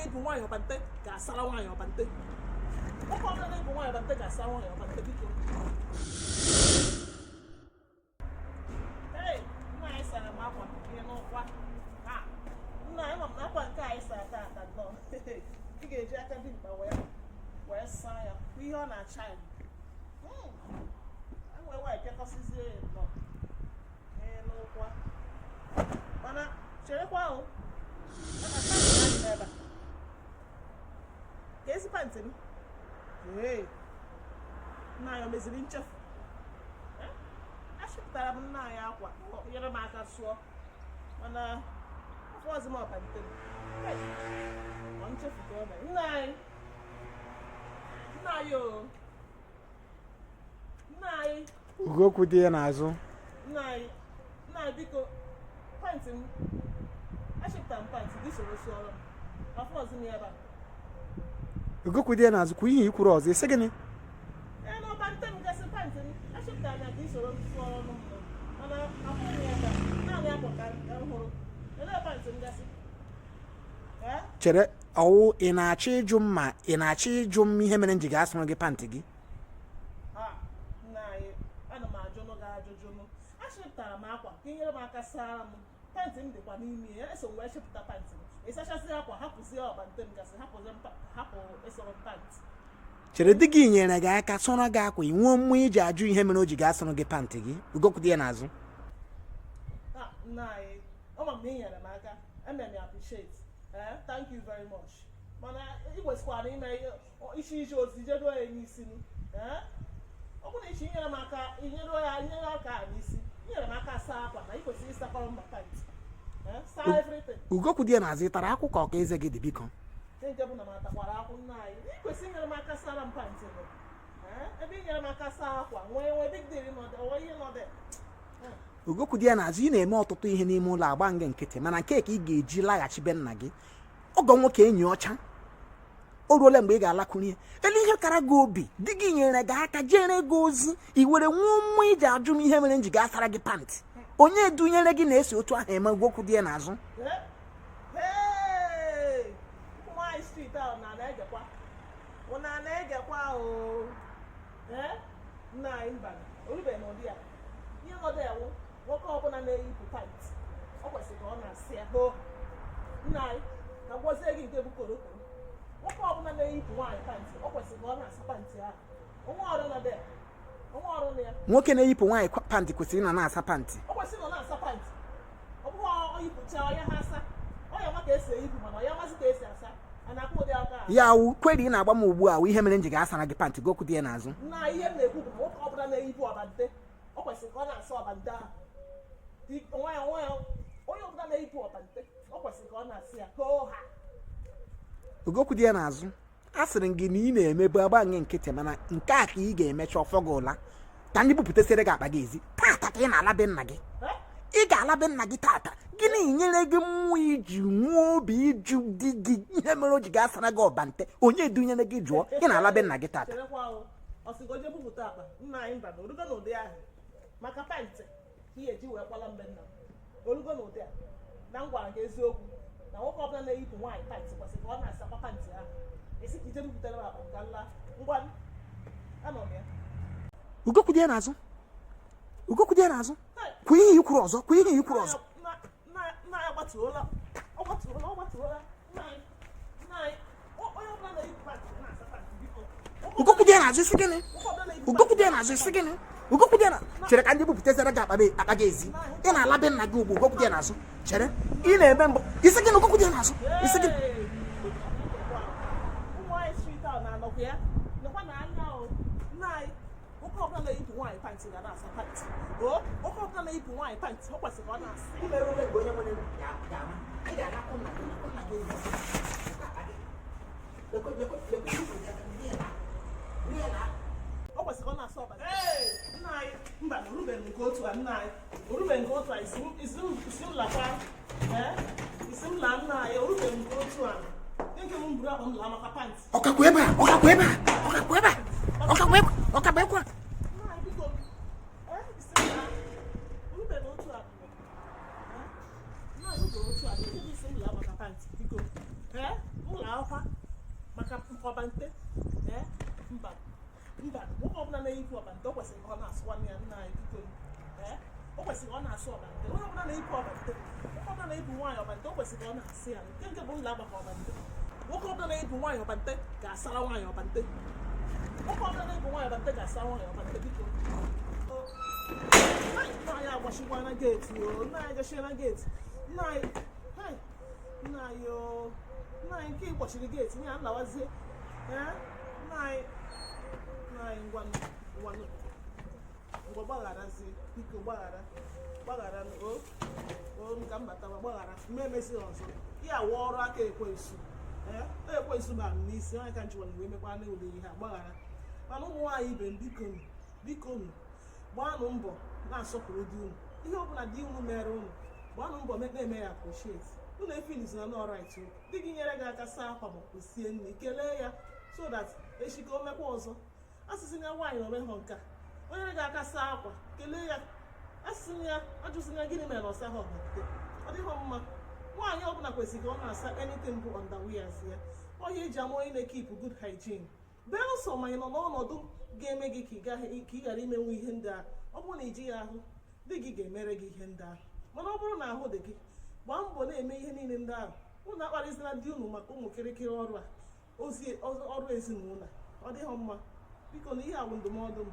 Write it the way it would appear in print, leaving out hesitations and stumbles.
na-ebu nwaanyị ọbante ga-asara nwaanyị ọbante. Nwoke ọbụla na-ebu nwaanyị ọbante ga-asara nwaanyị ọbante biko. Hey, nna anyị sara m akwa ihe n'ụkwa. Ha, nna anyị ma m na akwa nke anyị sara taata nnọọ. Ị ga-eji aka dị mkpa wee saa ya ihe ọ na-acha ya. Enwe nwaanyị pịakọsizie ya nnọọ ihe n'ụkwa. Mana cherekwa ahụ ka ezi pantị m nna anyị o meziri nchefu. Achịpụtara m nna anyị akwa nyere m aka sụọ mana afọ ọzọ m ọpante m nchefu ka ọ mere. Nna anyị o nna anyị Ugokwu dị ya n'azụ. Nna anyị biko pantị m achịpụtara m pantị gị soro sụọrọ m afọ ọzọ m ebe a. Ugokwu dị ya n'azụ kwa ihe ikwuru ọzọ isi gịnị? Na ọpante m gasị pantị m achịpụtara na gị soro sụọrọ m mana afọ m ebe a naanị akwa ka m hụrụ. Elee pantị m gasị? Chere ọwụ ị na-achọ ịjụ m ihe mere m ji ga-asụrụ gị pantị gị? Nna anyị ana m ajụnụ gị ajụjụ m achịpụtara m akwa ka inyere m aka sara m pantị m dịkwa n'ime ya eso m wee chịpụta pantị m ịsachasị akwa hapụzie ọbante m gasị hapụ ịsọrọ pantị. Chere di gị nyere gị aka sụrụ gị akwa ị nwee mmụọ iji ajụ ihe mere o ji ga-asụrụ gị pantị gị? Ugokwu dị ya n'azụ. Nna anyị ọ ma m na ị nyere m aka eme m appreciate thank you very much mana ị kwesịkwara ime isi ozi jedo ya n'isi m. Ọ bụrụ na ichi inyere m aka inyere aka a n'isi inyere m aka saa akwa na ị kwesịrị ịsakwara m pantị saa everything. Ugokwu dị ya n'azụ ị tara akwụ ka ọ ka eze gị dị biko? Nke bụ na m atakwara akwụ nna anyị ị kwesịrị inyere m aka sara m pantị m ebe inyere m aka saa akwa nwee big deal nọdụ ihe nọdụ. Ugokwu dị ya n'azụ ị na-eme ọtụtụ ihe n'ime ụlọ agba nge nkịtị mana nke ka ị ga-eji laghachi be nna gị ọgọ nwoke enyi ọcha o ruola mgbe ị ga-alakwuru ihe elu ihe kara gị obi di gị nyere gị aka jere gị ozi i were nwụọ mmụọ iji ajụ m ihe mere m ji ga-asara gị pantị. Onye dunyere gị na-esi otu ahụ eme? Ugokwu dị ya n'azụ. Nwaanyị street ahụ na-egekwa nna anyị mba orubeghị n'ụdị ya ihe nọdụ ya nwoke ọbụla na-eyipụ pantị ọ kwesịrị ka ọ na-asị ya nna anyị ka gwazie gị nke bụ korokoro nwoke ọbụla na-eyipụ nwaanyị pantị ọ kwesịrị ka ọ na-asa pantị ahụ onwe ọrụ nọdụ ya nwoke na-eyipụ nwaanyị pantị kwesịrị na na-asa pantị. Ọ kwesịrị na na-asa pantị ọ bụghị oyipụcha ọya ha asa ọya nwa ka esi eyipụ mana ọya masị ka esi asa a na-akwụ ụdị aka ya wụ kweri ị na-agba m ugbu a ihe mere m ji ga-asara gị pantị. Ugokwu dị ya n'azụ. Nna ihe m na-ekwu bụ na nwoke ọbụla na-eyipụ ọbante ọ kwesịrị ka ọ na-asa ọbante ahụ onye ọbụla na-eyipụ ọbante ọ kwesịrị ka ọ na-asị ya koo ha. Ugokwu dị ya n'azụ a sịrị gị na ị na-emebu agba nye nkịtị mana nke a ka ị ga-emecha ọfọ gị ụla ka ndị bupụtasịrị gị akpa gị ezi tata ka ị na-ala be nna gị. Ị ga-ala be nna gị tata gịnị nyere gị mmụọ iji nwee obi ịjụ di gị ihe mere o ji ga-asara gị ọbante? Onye dunyere gị jụọ ị na-ala be nna gị tata. Ọsịgoje bupụta akpa nna anyị mba na orugo n'ụdị ahụ maka pantị ka ị eji wee kwala mbe nna m orugo n'ụdị a na m gwara gị eziokwu na nwoke ọbụla na-eyipụ nwaanyị pantị kwesịrị ka ọ na-asakwa pantị ahụ esi ka ije bupụtara m akpa ka nla ngwa anọ m ya. Ugokwu dị ya n'azụ. Ugokwu dị ya n'azụ. Kwa ihe ikwuru ọzọ nna ya gbatuola ọ gbatuola nna anyị onye ọbụla na-eyipụ pantị na-asa pantị biko. Ugokwu dị ya n'azụ isi gịnị? Ugokwu dị ya n'azụ isi gịnị? Ugokwu dị ya chere ka ndị bupụtasịrị gị akpa gị ezi ị na-ala be nna gị ugbu. Ugokwu dị ya n'azụ chere ị na-eme mbụ isi gịnị? Ugokwu dị ya n'azụ isi gịnị? Nwaanyị street ahụ na-anọkwa ya nekwa na anya nna anyị nwoke ọbụla na-eyipụ nwaanyị pantị ga na-asa pantị nwoke ọbụla na-eyipụ nwaanyị pantị ọ kwesịrị ka ọ na-asa. Ọ kwesịrị ka ọ na-asa ọbara. Nna anyị mba na orubeghị nke otu a nna anyị orubeghị nke otu a isi m lakwa isi m laa nna anyị orubeghị nke otu a nke m buru akwa m laa maka pantị. Ọkakwa ebe a maka ọbante mba nwoke ọbụla na-eyipụ ọbante o kwesịrị ka ọ na-asụ nwanne ya nna anyị biko o kwesịrị ka ọ na-asụ ọbante onye ọbụla na-eyipụ ọbante nwoke ọbụla na-eyipụ nwaanyị ọbante o kwesịrị ka ọ na-asị ya nke bụ nla maka ọbante nwoke ọbụla na-eyipụ nwaanyị ọbante ga-asara nwaanyị ọbante nwoke ọbụla na-eyipụ nwaanyị ọbante ga-asara nwaanyị ọbante biko nna anyị agbachikwa na geeti nna anyị gachie na geeti nna anyị nke ịkpọchiri geeti ya nlawazie nna anyị ngwa gbagharazie biko gbaghara nka mbatawa gbaghara mma emezi ọzọ ya awụ ọrụ aka ekwensu ba m n'isi anyị ka njiwa wee mekwa na ụlọ ihe a gbaghara mana ụmụ nwaanyị ibe m biko gbaanụ mbọ na-asọpụrụ di unu ihe ọbụla di unu mere unu gbaanụ mbọ na-eme ya appreciate unu efilizina na ọrait di gị nyere gị aka saa akwa ma sie nri kelee ya so that echi ka o mekwa ọzọ asịsị ya nwaanyị na omehọ nka onye nyere gị aka saa akwa kelee ya asịsị ya ajụsị ya gịnị mere na ọsa ha ọbante ọ dịghọ mma nwaanyị ọbụla kwesịrị ka ọ na-asa anything bụ underwears ya ọhịa eji ama onye na-ekip good hygiene belụsọ ma ị nọ n'ọnọdụ ga-eme gị ka ị ghara imenwu ihe ndị ahụ ọ bụrụ na iji ya ahụ di gị ga-emere gị ihe ndị ahụ mana ọ bụrụ na ahụ dị gị gbaa mbọ na-eme ihe niile ndị ahụ unu akparịzina di unu maka ụmụ kịrịkịrị ọrụ a ọrụ ezinụlọ ọ dịghị mma biko na ihe a bụ ndụmọdụ m